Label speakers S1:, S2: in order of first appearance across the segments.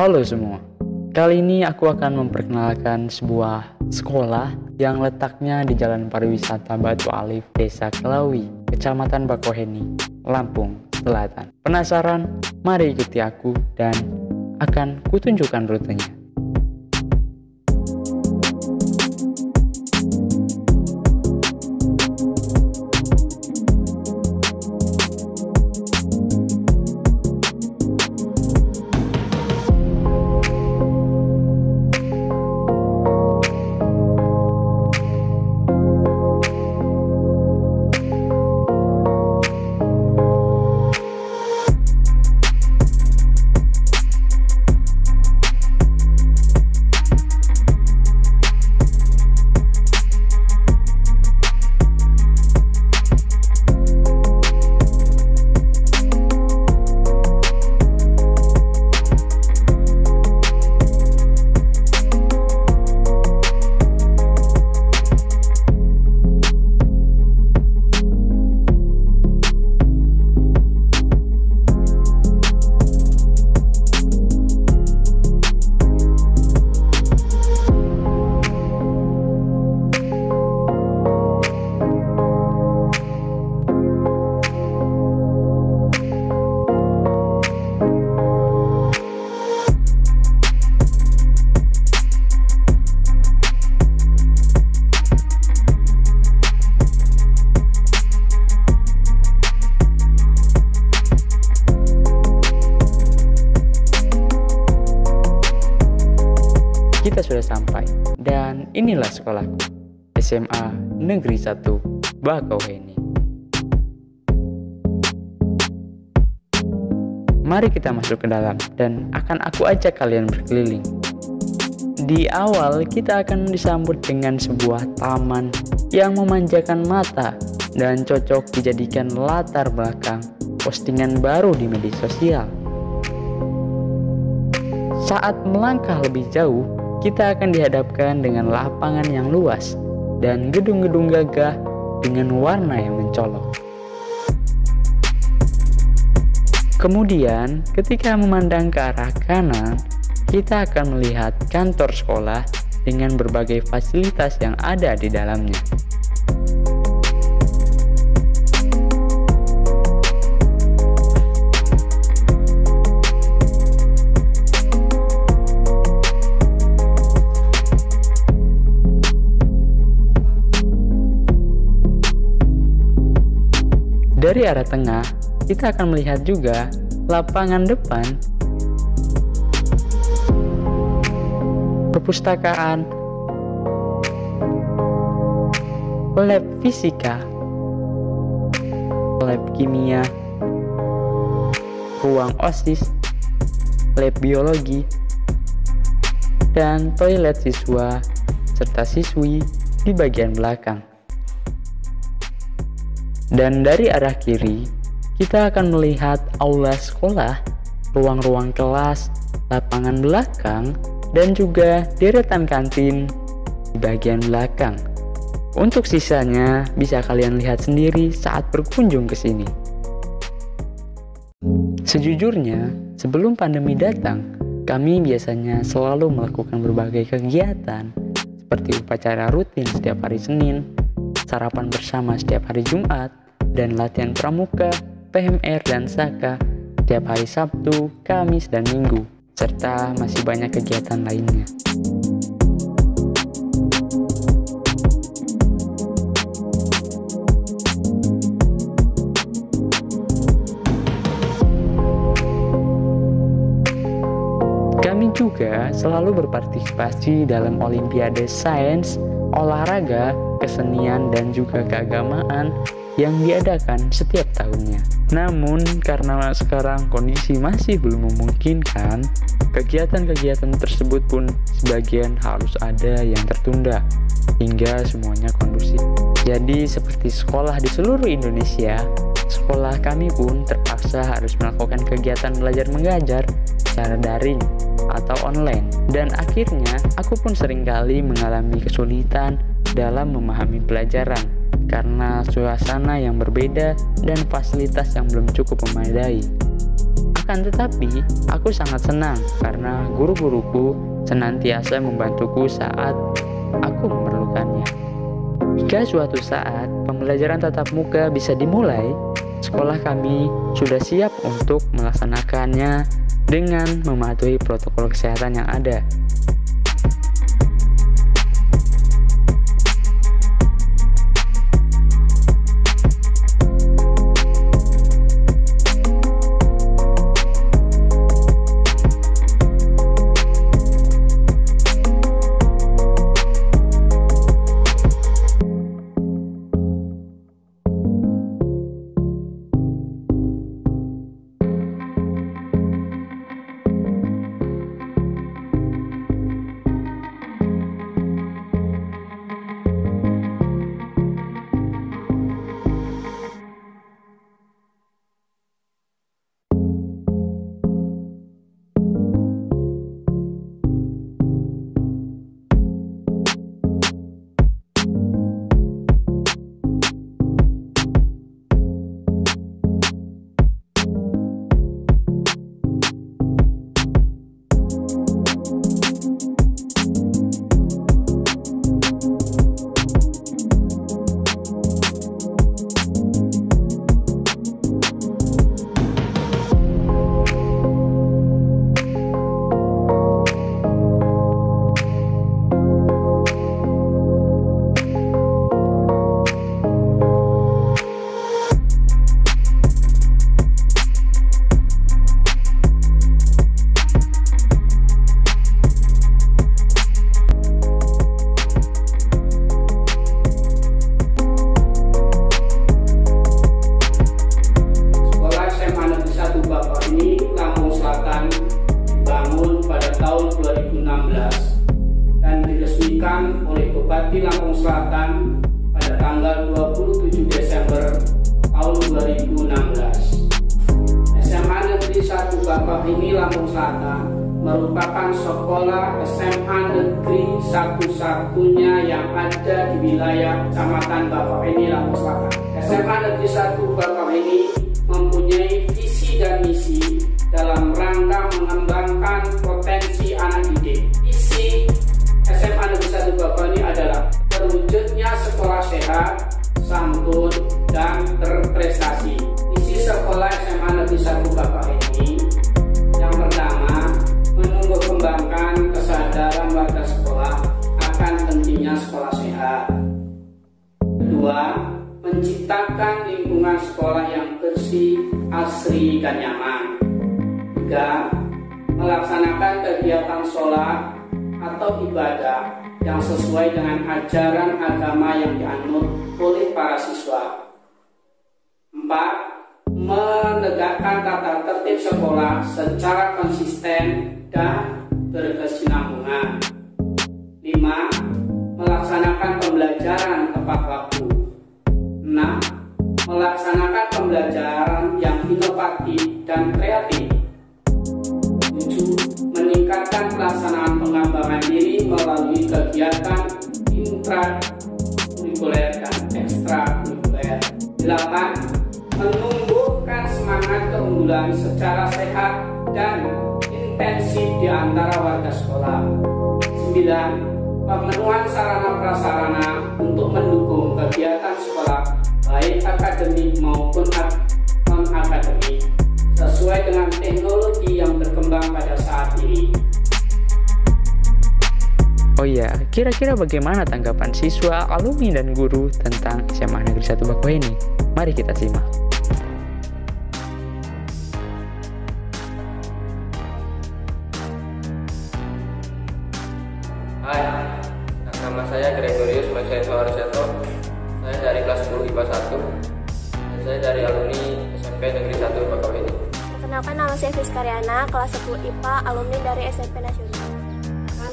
S1: Halo semua, kali ini aku akan memperkenalkan sebuah sekolah yang letaknya di Jalan Pariwisata Batu Alif, Desa Kelawi, Kecamatan Bakauheni, Lampung Selatan. Penasaran? Mari ikuti aku dan akan kutunjukkan rutenya. Kita sudah sampai dan inilah sekolahku, SMA Negeri 1 Bakauheni. Mari kita masuk ke dalam dan akan aku ajak kalian berkeliling. Di awal kita akan disambut dengan sebuah taman yang memanjakan mata dan cocok dijadikan latar belakang postingan baru di media sosial. Saat melangkah lebih jauh, kita akan dihadapkan dengan lapangan yang luas dan gedung-gedung gagah dengan warna yang mencolok. Kemudian, ketika memandang ke arah kanan, kita akan melihat kantor sekolah dengan berbagai fasilitas yang ada di dalamnya. Dari arah tengah, kita akan melihat juga lapangan depan, perpustakaan, lab fisika, lab kimia, ruang OSIS, lab biologi, dan toilet siswa serta siswi di bagian belakang. Dan dari arah kiri, kita akan melihat aula sekolah, ruang-ruang kelas, lapangan belakang, dan juga deretan kantin di bagian belakang. Untuk sisanya bisa kalian lihat sendiri saat berkunjung ke sini. Sejujurnya, sebelum pandemi datang, kami biasanya selalu melakukan berbagai kegiatan seperti upacara rutin setiap hari Senin, sarapan bersama setiap hari Jumat, dan latihan pramuka, PMR, dan Saka setiap hari Sabtu, Kamis, dan Minggu, serta masih banyak kegiatan lainnya. Kami juga selalu berpartisipasi dalam Olimpiade Sains, olahraga, kesenian, dan juga keagamaan yang diadakan setiap tahunnya. Namun karena sekarang kondisi masih belum memungkinkan, kegiatan-kegiatan tersebut pun sebagian harus ada yang tertunda hingga semuanya kondusif. Jadi seperti sekolah di seluruh Indonesia, sekolah kami pun terpaksa harus melakukan kegiatan belajar mengajar secara daring atau online. Dan akhirnya aku pun seringkali mengalami kesulitan dalam memahami pelajaran karena suasana yang berbeda dan fasilitas yang belum cukup memadai. Akan tetapi, aku sangat senang karena guru-guruku senantiasa membantuku saat aku memerlukannya. Jika suatu saat pembelajaran tatap muka bisa dimulai, sekolah kami sudah siap untuk melaksanakannya dengan mematuhi protokol kesehatan yang ada.
S2: Oleh Bupati Lampung Selatan pada tanggal 27 Desember tahun 2016. SMA Negeri 1 Bakauheni Lampung Selatan merupakan sekolah SMA Negeri satu-satunya yang ada di wilayah Kecamatan Bakauheni Lampung Selatan. SMA Negeri 1 Bakauheni mempunyai visi dan misi dalam rangka mengembangkan potensi anak didik. Visi SMA Negeri 1 Bakauheni adalah terwujudnya sekolah sehat, santun, dan berprestasi. Visi sekolah SMA Negeri 1 Bakauheni yang pertama, menumbuh kembangkan kesadaran warga sekolah akan pentingnya sekolah sehat. Kedua, menciptakan lingkungan sekolah yang bersih, asri, dan nyaman. Tiga, melaksanakan kegiatan sholat atau ibadah yang sesuai dengan ajaran agama yang dianut oleh para siswa. 4. Menegakkan tata tertib sekolah secara konsisten dan berkesinambungan. 5. Melaksanakan pembelajaran tepat waktu. 6. Melaksanakan pembelajaran yang inovatif dan kreatif. 7. Meningkatkan pelaksanaan pengembangan diri melalui kegiatan intrakurikuler dan ekstrakurikuler. 8. Menumbuhkan semangat keunggulan secara sehat dan intensif di antara warga sekolah. 9. Pemenuhan sarana prasarana untuk mendukung kegiatan sekolah baik akademik maupun non-akademik sesuai dengan teknologi yang berkembang pada saat ini.
S1: Oh iya, kira-kira bagaimana tanggapan siswa, alumni, dan guru tentang SMA Negeri 1 Bakauheni? Mari kita simak.
S3: Hai, nama saya Gregorius Maisaiso Arseto. Saya dari kelas 10 IPA 1 dan saya dari alumni SMP Negeri 1 Bakauheni.
S4: Perkenalkan, nama saya Fiskariana, kelas 10 IPA, alumni dari SMP Nasional.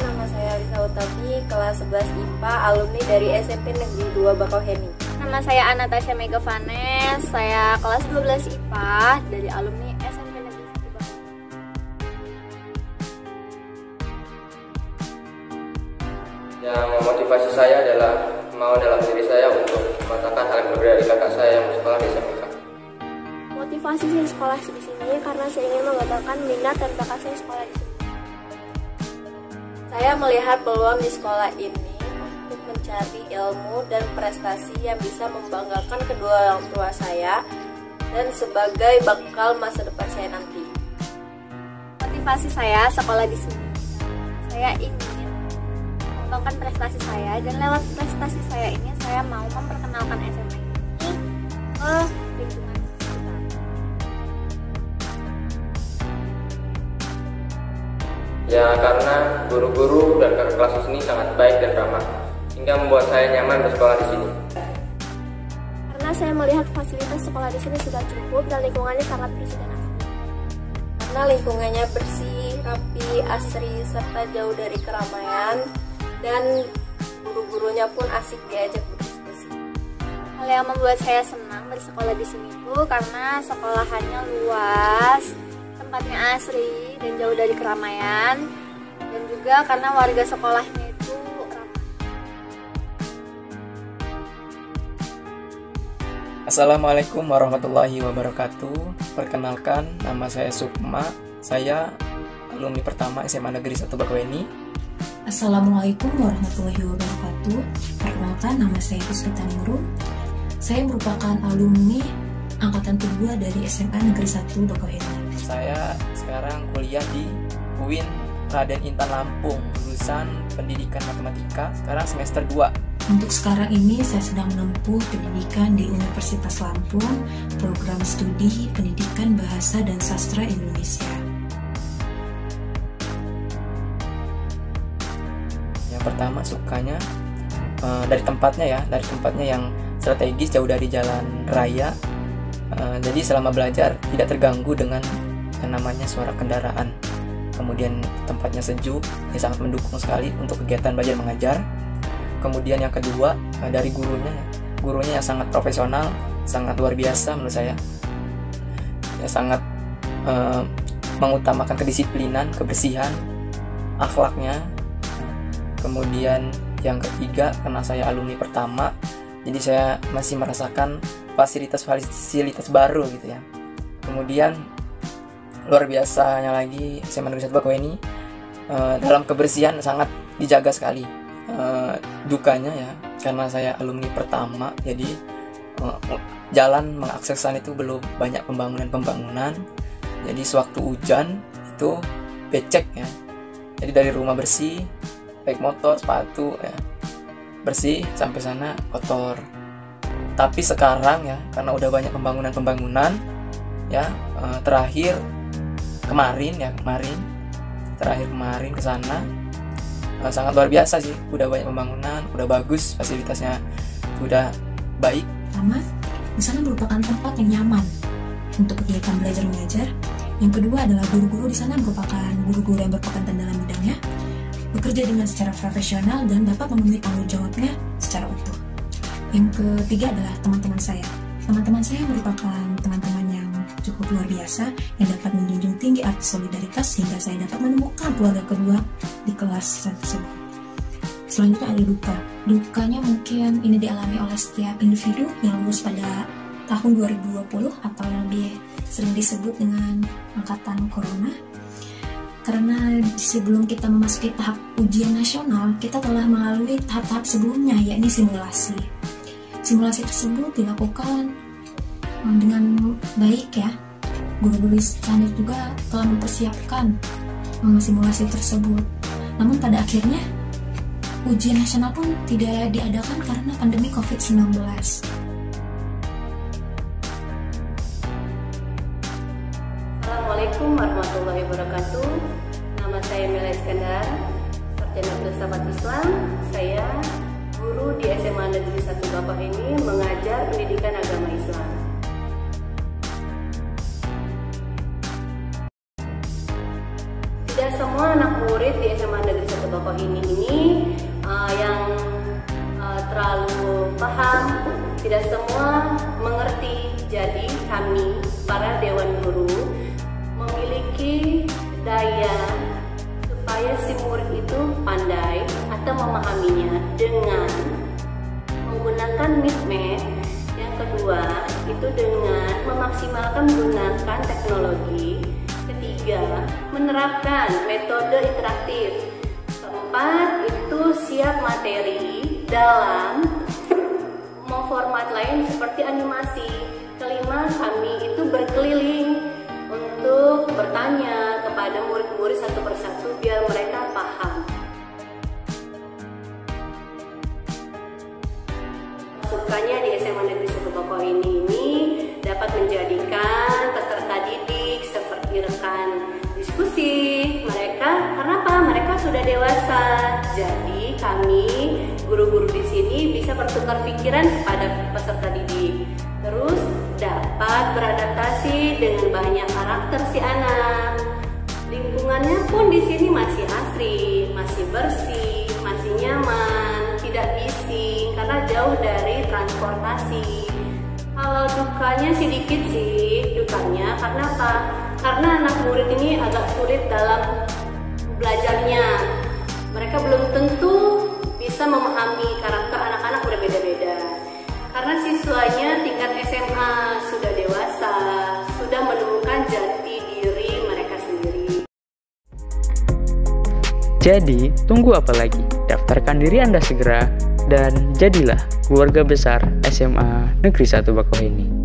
S5: Nama saya Risa Utafi, kelas 11 IPA, alumni dari SMP Negeri 2 Bakauheni.
S4: Nama saya Anastasia Mega Vanes, saya kelas 12 IPA dari alumni SMP Negeri 1 Bakauheni.
S3: Yang memotivasi saya adalah mau dalam diri saya untuk mematahkan hal yang berbeda dari kakak saya yang bersekolah di SMK.
S4: Motivasi saya sekolah di sini karena saya ingin mengembangkan minat dan bakat saya sekolah di sini.
S5: Saya melihat peluang di sekolah ini untuk mencari ilmu dan prestasi yang bisa membanggakan kedua orang tua saya dan sebagai bekal masa depan saya nanti.
S4: Motivasi saya sekolah di sini, saya ingin mengembangkan prestasi saya dan lewat prestasi saya ini saya mau memperkenalkan SMA ini ke lingkungan sekitar.
S3: Ya, karena guru-guru dan kakak kelas di sini sangat baik dan ramah, hingga membuat saya nyaman bersekolah di sini.
S4: Karena saya melihat fasilitas sekolah di sini sudah cukup dan lingkungannya sangat bersih dan asri.
S5: Karena lingkungannya bersih, rapi, asri, serta jauh dari keramaian, dan guru-gurunya pun asik diajak berdiskusi.
S4: Hal yang membuat saya senang bersekolah di sini itu karena sekolahannya luas, tempatnya asri dan jauh dari keramaian, dan juga karena warga sekolahnya itu ramah.
S6: Assalamualaikum warahmatullahi wabarakatuh. Perkenalkan, nama saya Sukma. Saya alumni pertama SMA Negeri 1 Bakauheni.
S7: Assalamualaikum warahmatullahi wabarakatuh. Perkenalkan, nama saya Puspita Nurul. Saya merupakan alumni angkatan kedua dari SMA Negeri 1 Bakauheni.
S6: Saya sekarang kuliah di UIN Raden Intan Lampung, jurusan Pendidikan Matematika, sekarang semester 2.
S7: Untuk sekarang ini saya sedang menempuh pendidikan di Universitas Lampung, program studi Pendidikan Bahasa dan Sastra Indonesia.
S6: Yang pertama sukanya dari tempatnya yang strategis, jauh dari jalan raya. Jadi selama belajar tidak terganggu dengan yang namanya suara kendaraan. Kemudian tempatnya sejuk, sangat mendukung sekali untuk kegiatan belajar mengajar. Kemudian yang kedua, dari gurunya yang sangat profesional, sangat luar biasa menurut saya. Ya, sangat mengutamakan kedisiplinan, kebersihan, akhlaknya. Kemudian yang ketiga, karena saya alumni pertama, jadi saya masih merasakan fasilitas baru gitu ya. Kemudian luar biasanya lagi SMA Negeri 1 Bakauheni dalam kebersihan sangat dijaga sekali. Dukanya ya, karena saya alumni pertama, jadi jalan mengaksesan itu belum banyak pembangunan. Jadi sewaktu hujan itu becek ya. Jadi dari rumah bersih, baik motor, sepatu ya, bersih, sampai sana kotor. Tapi sekarang ya, karena udah banyak pembangunan ya, terakhir kemarin ke sana sangat luar biasa sih. Udah banyak pembangunan, udah bagus, fasilitasnya udah baik.
S7: Pertama, di sana merupakan tempat yang nyaman untuk kegiatan belajar mengajar. Yang kedua adalah guru-guru di sana merupakan guru-guru yang berkompeten dalam bidangnya, bekerja dengan secara profesional dan dapat memenuhi tanggung jawabnya secara utuh. Yang ketiga adalah teman-teman saya. Teman-teman saya merupakan teman-teman yang cukup luar biasa yang dapat menjunjung tinggi arti solidaritas sehingga saya dapat menemukan keluarga kedua di kelas tersebut. Selanjutnya ada duka. Dukanya mungkin ini dialami oleh setiap individu yang lulus pada tahun 2020 atau yang lebih sering disebut dengan angkatan corona. Karena sebelum kita memasuki tahap ujian nasional, kita telah melalui tahap-tahap sebelumnya, yakni simulasi. Simulasi tersebut dilakukan dengan baik ya. Guru-guru di sana juga telah mempersiapkan simulasi tersebut. Namun pada akhirnya ujian nasional pun tidak diadakan karena pandemi COVID-19.
S5: Assalamualaikum warahmatullahi wabarakatuh. Nama saya Mela Iskandar, sarjana filsafat Islam. Saya guru di SMA Negeri 1 Bakauheni mengajar pendidikan agama Islam. Tidak semua anak murid di SMA Negeri 1 Bakauheni ini yang terlalu paham, tidak semua mengerti. Jadi kami, para dewan guru, memiliki daya supaya si murid itu pandai atau memahaminya dengan menggunakan micmath yang kedua itu dengan memaksimalkan menggunakan teknologi. Ketiga, menerapkan metode interaktif. Keempat, itu siap materi dalam format lain seperti animasi. Kelima, kami itu berkeliling untuk bertanya kepada murid-murid satu persatu biar mereka paham. Sukanya di SMA Negeri 1 Bakauheni ini dapat menjadikan peserta didik seperti rekan diskusi mereka. Karena apa? Mereka sudah dewasa. Jadi kami guru-guru di sini bisa bertukar pikiran kepada peserta didik. Terus dapat beradaptasi dengan banyak karakter si anak. Lingkungannya pun di sini masih asri, masih bersih, masih nyaman, tidak bising karena jauh dari transportasi. Kalau dukanya sedikit sih, dukanya karena apa? Karena anak murid ini agak sulit dalam belajarnya. Mereka belum tentu bisa memahami karakter anak-anak berbeda-beda. Karena siswanya tingkat SMA sudah dewasa, sudah menemukan jati diri mereka sendiri.
S1: Jadi, tunggu apa lagi? Daftarkan diri Anda segera dan jadilah keluarga besar SMA Negeri 1 Bakauheni.